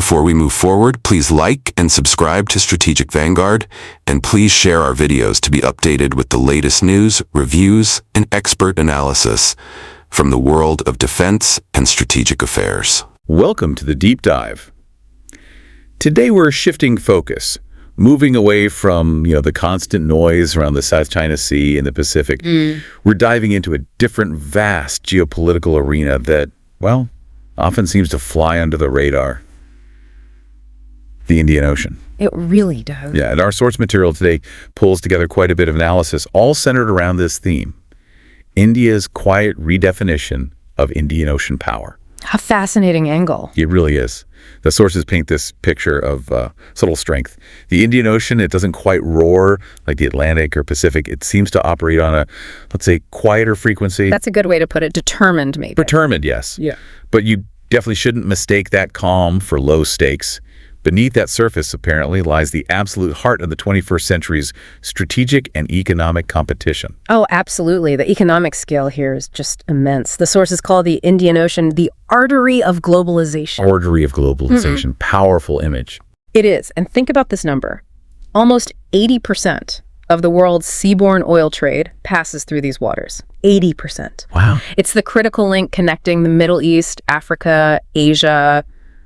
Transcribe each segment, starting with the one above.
Before we move forward, please like and subscribe to Strategic Vanguard, and please share our videos to be updated with the latest news, reviews, and expert analysis from the world of defense and strategic affairs. Welcome to the Deep Dive. Today we're shifting focus, moving away from, the constant noise around the South China Sea and the Pacific. We're diving into a different, vast geopolitical arena that, often seems to fly under the radar. The Indian Ocean. It really does. Yeah, and our source material today pulls together quite a bit of analysis, all centered around this theme: India's quiet redefinition of Indian Ocean power. A fascinating angle. It really is. The sources paint this picture of subtle strength. The Indian Ocean, it doesn't quite roar like the Atlantic or Pacific. It seems to operate on a, let's say, quieter frequency. That's a good way to put it. Determined, maybe. Determined, yes. Yeah. But you definitely shouldn't mistake that calm for low stakes. Beneath that surface, apparently, lies the absolute heart of the 21st century's strategic and economic competition. Oh, absolutely. The economic scale here is just immense. The sources call the Indian Ocean the artery of globalization. Artery of globalization. Powerful image. It is. And think about this number. Almost 80% of the world's seaborne oil trade passes through these waters. 80%. Wow. It's the critical link connecting the Middle East, Africa, Asia,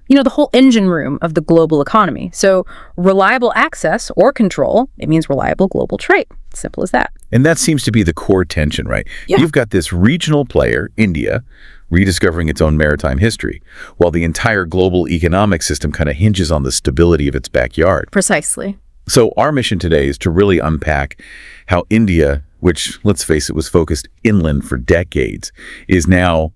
the whole engine room of the global economy. So reliable access or control, it means reliable global trade. Simple as that. And that seems to be the core tension, right? Yeah. You've got this regional player, India, rediscovering its own maritime history, while the entire global economic system kind of hinges on the stability of its backyard. Precisely. So our mission today is to really unpack how India, which, let's face it, was focused inland for decades, is now,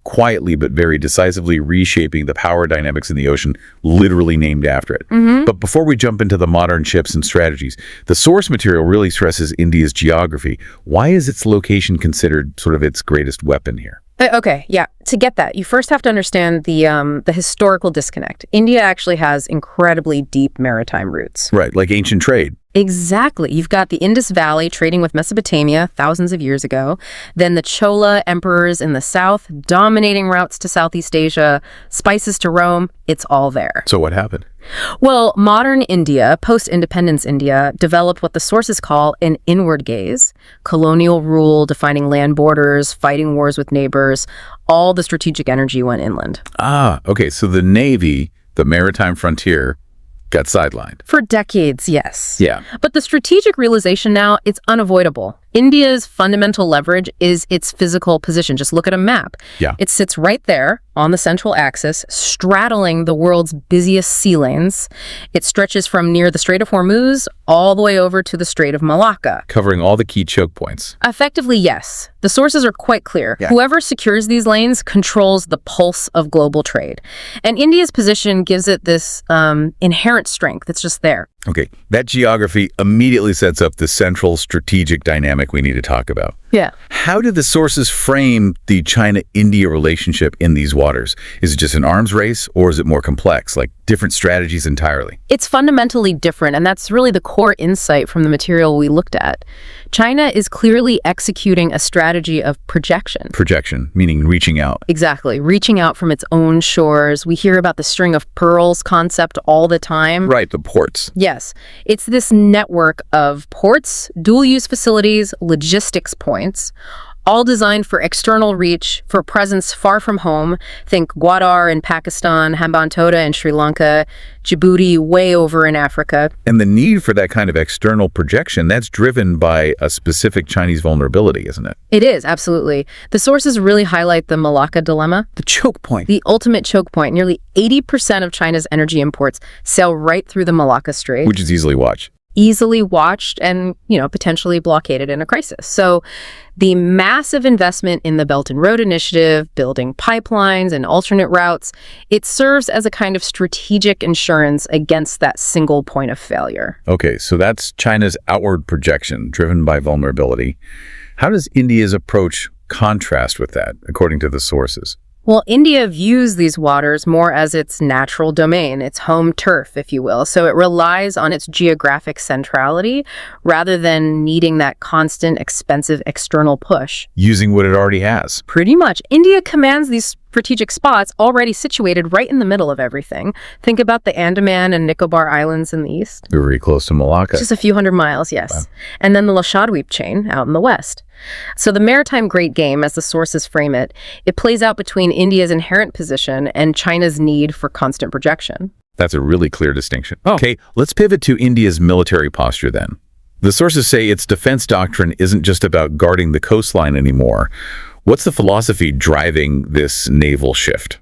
quietly but very decisively reshaping the power dynamics in the ocean, literally named after it. But before we jump into the modern ships and strategies, the source material really stresses India's geography. Why is its location considered sort of its greatest weapon here? Okay, yeah. To get that, you first have to understand the historical disconnect. India actually has incredibly deep maritime roots. Right, like ancient trade. Exactly. You've got the Indus Valley trading with Mesopotamia thousands of years ago. Then the Chola emperors in the south, dominating routes to Southeast Asia, spices to Rome. It's all there. So what happened? Well, modern India, post-independence India, developed what the sources call an inward gaze. Colonial rule, defining land borders, fighting wars with neighbors. All the strategic energy went inland. Okay. So the Navy, the maritime frontier, got sidelined. For decades, yes. Yeah. But the strategic realization now, it's unavoidable. India's fundamental leverage is its physical position. Just look at a map. Yeah. It sits right there on the central axis, straddling the world's busiest sea lanes. It stretches from near the Strait of Hormuz all the way over to the Strait of Malacca. Covering all the key choke points. Effectively, yes. The sources are quite clear. Yeah. Whoever secures these lanes controls the pulse of global trade. And India's position gives it this inherent strength. It's just there. Okay, that geography immediately sets up the central strategic dynamic we need to talk about. Yeah. How did the sources frame the China-India relationship in these waters? Is it just an arms race, or is it more complex, like different strategies entirely? It's fundamentally different, and that's really the core insight from the material we looked at. China is clearly executing a strategy of projection. Projection, meaning reaching out. Exactly, reaching out from its own shores. We hear about the string of pearls concept all the time. Right, the ports. Yes, it's this network of ports, dual-use facilities, logistics points, all designed for external reach, for presence far from home. Think Gwadar in Pakistan, Hambantota in Sri Lanka, Djibouti way over in Africa. And the need for that kind of external projection, that's driven by a specific Chinese vulnerability, isn't it? It is, absolutely. The sources really highlight the Malacca dilemma. The choke point. The ultimate choke point. Nearly 80% of China's energy imports sail right through the Malacca Strait. Which is easily watched. Easily watched and, potentially blockaded in a crisis. So the massive investment in the Belt and Road Initiative, building pipelines and alternate routes, it serves as a kind of strategic insurance against that single point of failure. Okay, so that's China's outward projection driven by vulnerability. How does India's approach contrast with that, according to the sources? Well, India views these waters more as its natural domain, its home turf, if you will. So it relies on its geographic centrality rather than needing that constant, expensive external push. Using what it already has. Pretty much. India commands these strategic spots already situated right in the middle of everything. Think about the Andaman and Nicobar Islands in the east. Very close to Malacca. Just a few hundred miles, yes. Wow. And then the Lashadweep chain out in the west. So the maritime great game, as the sources frame it, it plays out between India's inherent position and China's need for constant projection. That's a really clear distinction. Oh. Okay, let's pivot to India's military posture then. The sources say its defense doctrine isn't just about guarding the coastline anymore. What's the philosophy driving this naval shift?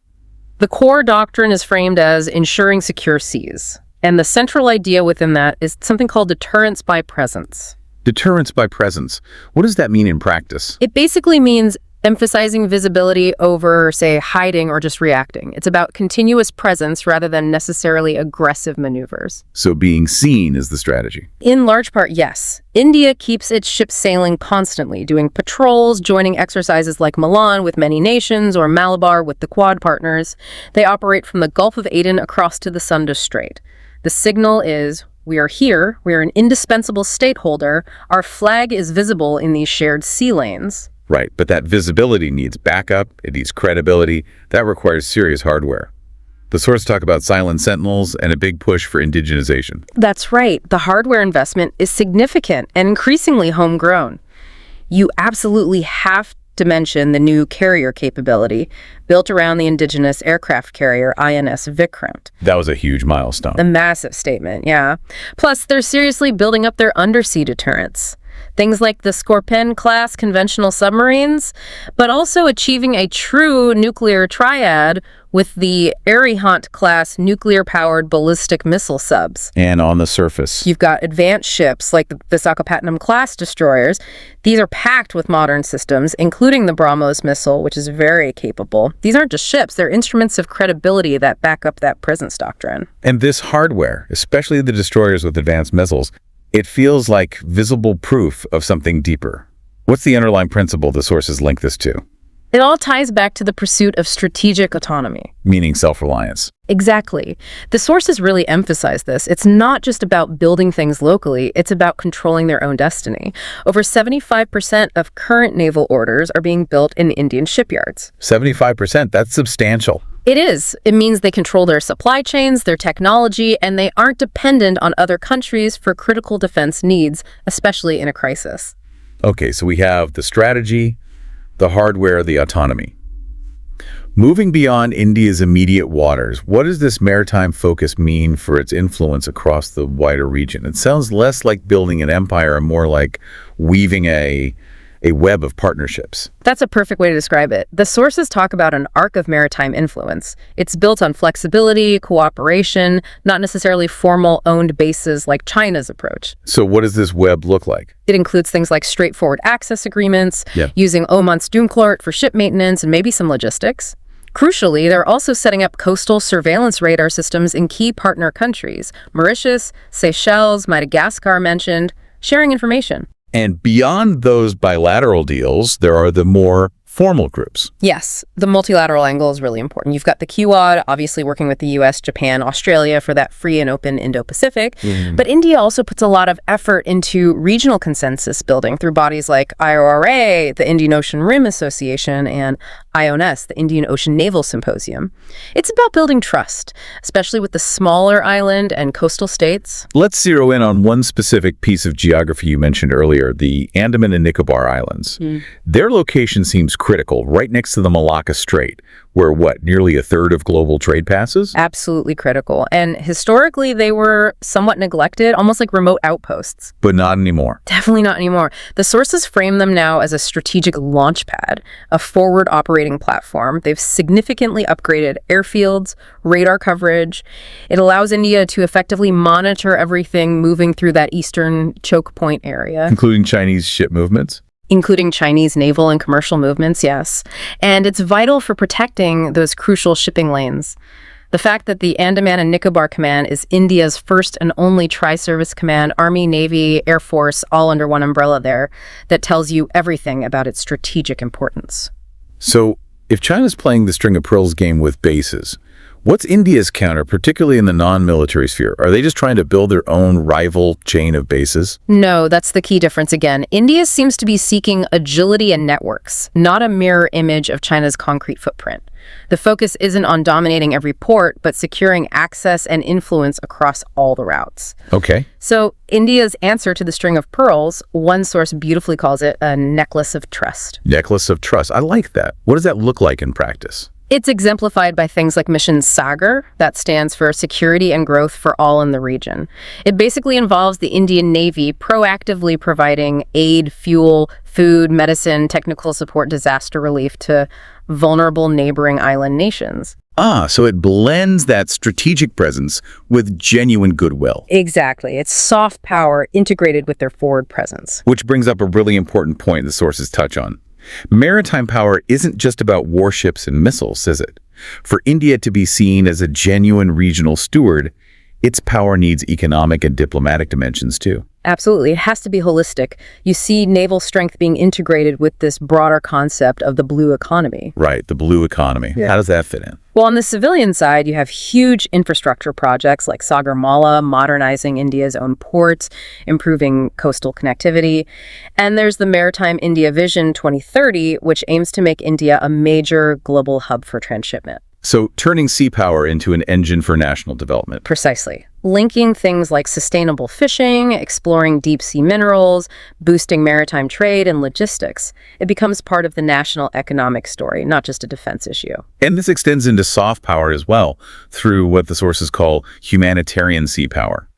The core doctrine is framed as ensuring secure seas. And the central idea within that is something called deterrence by presence. Deterrence by presence. What does that mean in practice? It basically means emphasizing visibility over, say, hiding or just reacting. It's about continuous presence rather than necessarily aggressive maneuvers. So being seen is the strategy. In large part, yes. India keeps its ships sailing constantly, doing patrols, joining exercises like Milan with many nations or Malabar with the Quad partners. They operate from the Gulf of Aden across to the Sunda Strait. The signal is, we are here, we are an indispensable stakeholder, our flag is visible in these shared sea lanes. Right, but that visibility needs backup, it needs credibility. That requires serious hardware. The sources talk about silent sentinels and a big push for indigenization. That's right. The hardware investment is significant and increasingly homegrown. You absolutely have to mention the new carrier capability built around the indigenous aircraft carrier INS Vikrant. That was a huge milestone. A massive statement, yeah. Plus, they're seriously building up their undersea deterrence. Things like the Skorpen-class conventional submarines, but also achieving a true nuclear triad with the Arihant-class nuclear-powered ballistic missile subs. And on the surface, You've got advanced ships like the Visakhapatnam-class destroyers. These are packed with modern systems, including the BrahMos missile, which is very capable. These aren't just ships, they're instruments of credibility that back up that presence doctrine. And this hardware, especially the destroyers with advanced missiles, it feels like visible proof of something deeper. What's the underlying principle the sources link this to? It all ties back to the pursuit of strategic autonomy. Meaning self-reliance. Exactly. The sources really emphasize this. It's not just about building things locally, it's about controlling their own destiny. Over 75% of current naval orders are being built in Indian shipyards. 75%, that's substantial. It is. It means they control their supply chains, their technology, and they aren't dependent on other countries for critical defense needs, especially in a crisis. Okay, so we have the strategy, the hardware, the autonomy. Moving beyond India's immediate waters, what does this maritime focus mean for its influence across the wider region? It sounds less like building an empire and more like weaving a web of partnerships. That's a perfect way to describe it. The sources talk about an arc of maritime influence. It's built on flexibility, cooperation, not necessarily formal owned bases like China's approach. So what does this web look like? It includes things like straightforward access agreements, Yeah. using Oman's Doomklart for ship maintenance and maybe some logistics. Crucially, they're also setting up coastal surveillance radar systems in key partner countries, Mauritius, Seychelles, Madagascar mentioned, sharing information. And beyond those bilateral deals, there are the more formal groups. Yes, the multilateral angle is really important. You've got the Quad, obviously working with the US, Japan, Australia for that free and open Indo-Pacific. But India also puts a lot of effort into regional consensus building through bodies like IORA, the Indian Ocean Rim Association, and IONS, the Indian Ocean Naval Symposium. It's about building trust, especially with the smaller island and coastal states. Let's zero in on one specific piece of geography you mentioned earlier, the Andaman and Nicobar Islands. Their location seems critical, right next to the Malacca Strait, where, nearly a third of global trade passes? Absolutely critical. And historically, they were somewhat neglected, almost like remote outposts. But not anymore. Definitely not anymore. The sources frame them now as a strategic launch pad, a forward operating platform. They've significantly upgraded airfields, radar coverage. It allows India to effectively monitor everything moving through that eastern choke point area. Including Chinese ship movements? Including Chinese naval and commercial movements, yes. And it's vital for protecting those crucial shipping lanes. The fact that the Andaman and Nicobar Command is India's first and only tri-service command, Army, Navy, Air Force, all under one umbrella there, that tells you everything about its strategic importance. So, if China's playing the string of pearls game with bases, What's India's counter, particularly in the non-military sphere? Are they just trying to build their own rival chain of bases? No, that's the key difference again. India seems to be seeking agility and networks, not a mirror image of China's concrete footprint. The focus isn't on dominating every port, but securing access and influence across all the routes. Okay. So India's answer to the string of pearls, one source beautifully calls it a necklace of trust. Necklace of trust. I like that. What does that look like in practice? It's exemplified by things like Mission Sagar, that stands for Security and Growth for All in the Region. It basically involves the Indian Navy proactively providing aid, fuel, food, medicine, technical support, disaster relief to vulnerable neighboring island nations. So it blends that strategic presence with genuine goodwill. Exactly. It's soft power integrated with their forward presence. Which brings up a really important point the sources touch on. Maritime power isn't just about warships and missiles, is it? For India to be seen as a genuine regional steward, its power needs economic and diplomatic dimensions too. Absolutely. It has to be holistic. You see naval strength being integrated with this broader concept of the blue economy. Right, the blue economy. Yeah. How does that fit in? Well, on the civilian side, you have huge infrastructure projects like Sagarmala, modernizing India's own ports, improving coastal connectivity. And there's the Maritime India Vision 2030, which aims to make India a major global hub for transshipment. So turning sea power into an engine for national development. Precisely. Linking things like sustainable fishing, exploring deep-sea minerals, boosting maritime trade and logistics. It becomes part of the national economic story, not just a defense issue. And this extends into soft power as well, through what the sources call humanitarian sea power.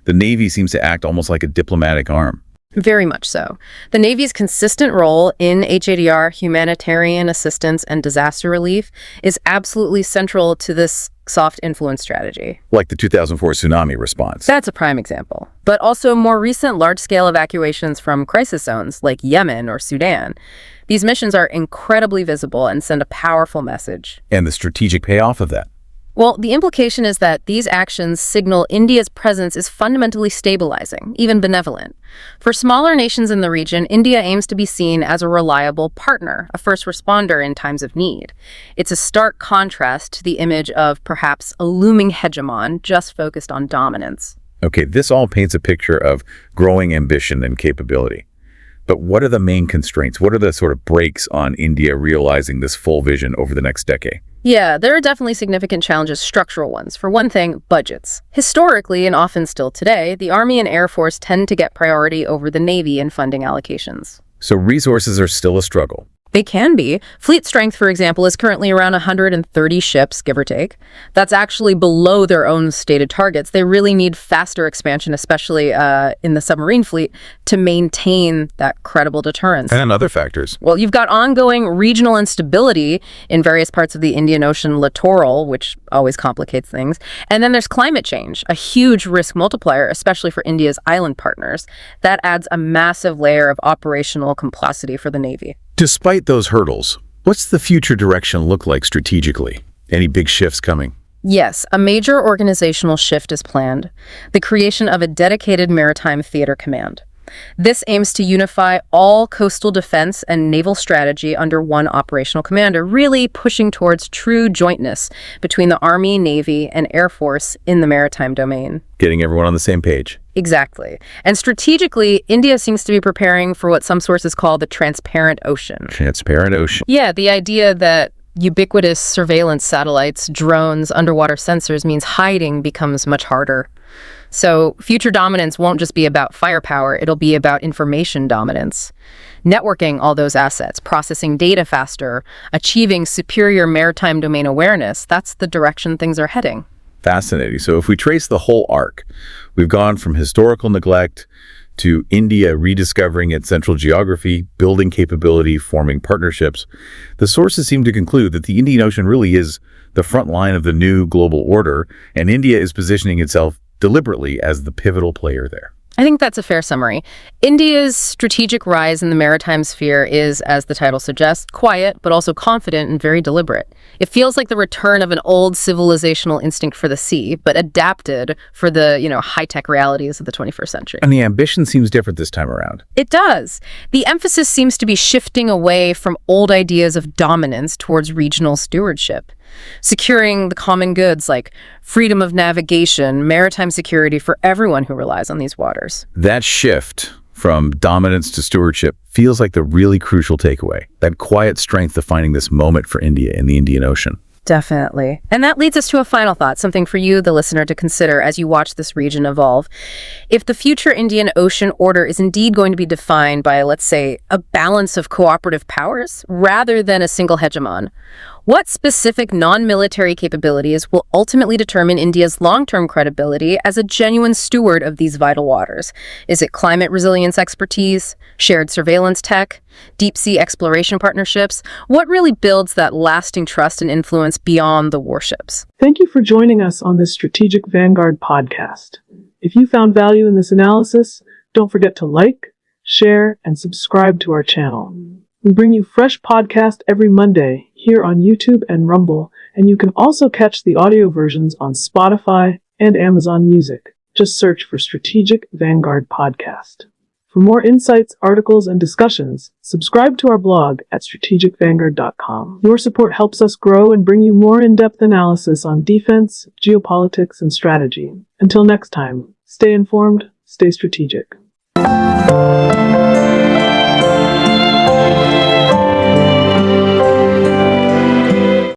The Navy seems to act almost like a diplomatic arm. Very much so. The Navy's consistent role in HADR, humanitarian assistance, and disaster relief is absolutely central to this soft influence strategy. Like the 2004 tsunami response. That's a prime example. But also more recent large-scale evacuations from crisis zones like Yemen or Sudan. These missions are incredibly visible and send a powerful message. And the strategic payoff of that. Well, the implication is that these actions signal India's presence is fundamentally stabilizing, even benevolent. For smaller nations in the region, India aims to be seen as a reliable partner, a first responder in times of need. It's a stark contrast to the image of perhaps a looming hegemon just focused on dominance. Okay, this all paints a picture of growing ambition and capability. But what are the main constraints? What are the sort of brakes on India realizing this full vision over the next decade? Yeah, there are definitely significant challenges, structural ones. For one thing, budgets. Historically, and often still today, the Army and Air Force tend to get priority over the Navy in funding allocations. So resources are still a struggle. They can be. Fleet strength, for example, is currently around 130 ships, give or take. That's actually below their own stated targets. They really need faster expansion, especially in the submarine fleet, to maintain that credible deterrence. And other factors. Well, you've got ongoing regional instability in various parts of the Indian Ocean littoral, which always complicates things. And then there's climate change, a huge risk multiplier, especially for India's island partners. That adds a massive layer of operational complexity for the Navy. Despite those hurdles, what's the future direction look like strategically? Any big shifts coming? Yes, a major organizational shift is planned, the creation of a dedicated maritime theater command. This aims to unify all coastal defense and naval strategy under one operational commander, really pushing towards true jointness between the Army, Navy, and Air Force in the maritime domain. Getting everyone on the same page. Exactly. And strategically, India seems to be preparing for what some sources call the transparent ocean. Transparent ocean. Yeah, the idea that ubiquitous surveillance satellites, drones, underwater sensors means hiding becomes much harder. So future dominance won't just be about firepower, it'll be about information dominance. Networking all those assets, processing data faster, achieving superior maritime domain awareness, that's the direction things are heading. Fascinating. So if we trace the whole arc, we've gone from historical neglect to India rediscovering its central geography, building capability, forming partnerships. The sources seem to conclude that the Indian Ocean really is the front line of the new global order, and India is positioning itself deliberately as the pivotal player there. I think that's a fair summary. India's strategic rise in the maritime sphere is, as the title suggests, quiet, but also confident and very deliberate. It feels like the return of an old civilizational instinct for the sea, but adapted for the, high-tech realities of the 21st century. And the ambition seems different this time around. It does. The emphasis seems to be shifting away from old ideas of dominance towards regional stewardship. securing the common goods like freedom of navigation, maritime security for everyone who relies on these waters. That shift from dominance to stewardship feels like the really crucial takeaway, that quiet strength defining this moment for India in the Indian Ocean. Definitely. And that leads us to a final thought, something for you, the listener, to consider as you watch this region evolve. If the future Indian Ocean order is indeed going to be defined by, let's say, a balance of cooperative powers rather than a single hegemon, what specific non-military capabilities will ultimately determine India's long-term credibility as a genuine steward of these vital waters? Is it climate resilience expertise, shared surveillance tech, deep-sea exploration partnerships? What really builds that lasting trust and influence beyond the warships? Thank you for joining us on this Strategic Vanguard podcast. If you found value in this analysis, don't forget to like, share, and subscribe to our channel. We bring you fresh podcasts every Monday here on YouTube and Rumble, and you can also catch the audio versions on Spotify and Amazon Music. Just search for Strategic Vanguard Podcast. For more insights, articles, and discussions, subscribe to our blog at strategicvanguard.com. Your support helps us grow and bring you more in-depth analysis on defense, geopolitics, and strategy. Until next time, stay informed, stay strategic.